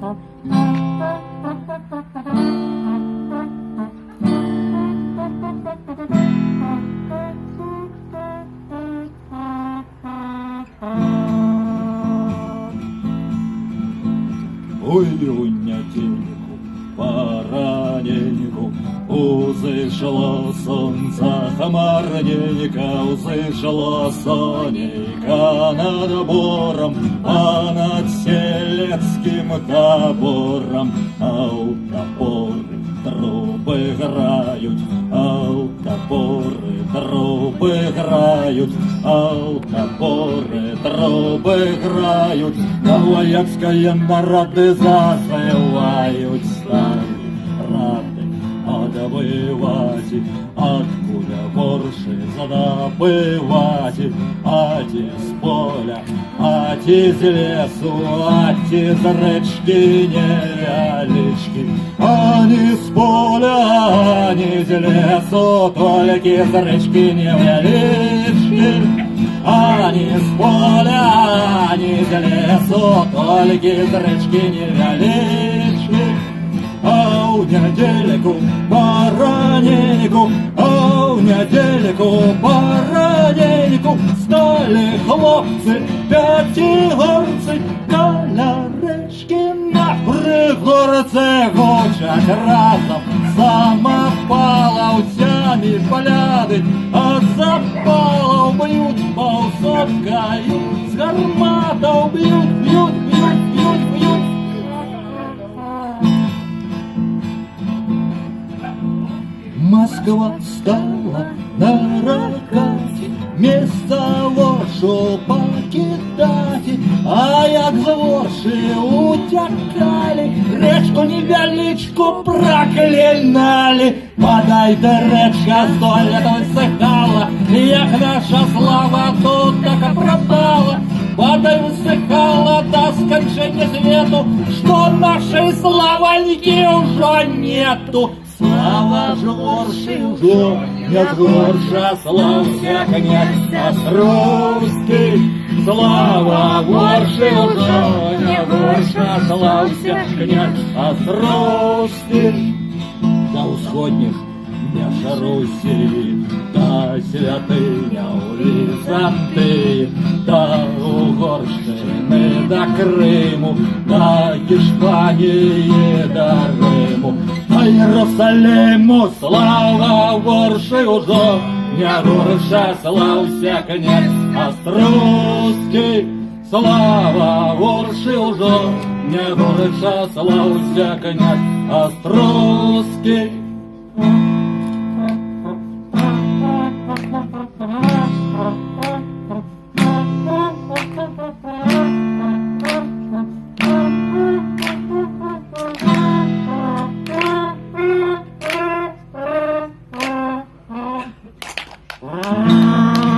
Ой, у недельку, пораненьку, узышло солнце хмарненько, узышло сонейка над бором, а над селецким табором, ау, топоры, трубы грают, ау, топоры, трубы грают, ау, топоры, трубы грают, на вояцкое народы зазывают, стали рады отбывать, откуда ворши задобывать, аті з поля, аті з лесу, аті з речки невелички, ані з поля, ані з лесу, тільки з речки невелички. Ані з поля, ані з лесу, тільки з речки невелички. А у недельку пораненьку, а у недельку пораненьку, стали хлопці, п'ятигорці, каля речки на пригорце гучать разом, самопаловцями поляди, а запалов б'ють повсоткою, з гарматов б'ють, б'ють, б'ють, б'ють, б'ють. Москва стала на ракаті, місто Воршу покидати, а як з Ворши утекали, речку невеличку проклинали. Подайте, речка, 100 лет висихала, як наша слава тут так і пропала. Подай высыхала до скончания свету, что нашей славоньки уже нету. Слава ж Ворши уже не горша, слався князь Островский. Слава Ворши уже не горша, слався князь Островский. До усходніх дня Русі, та святиня у Візантії, та Угорщини до Криму, та Іспанії до Риму, та Єрусалиму. Слава Ворши уже не горша, слався князь Острозький. Слава Ворши уже не горша, слався князь Острозький. Ah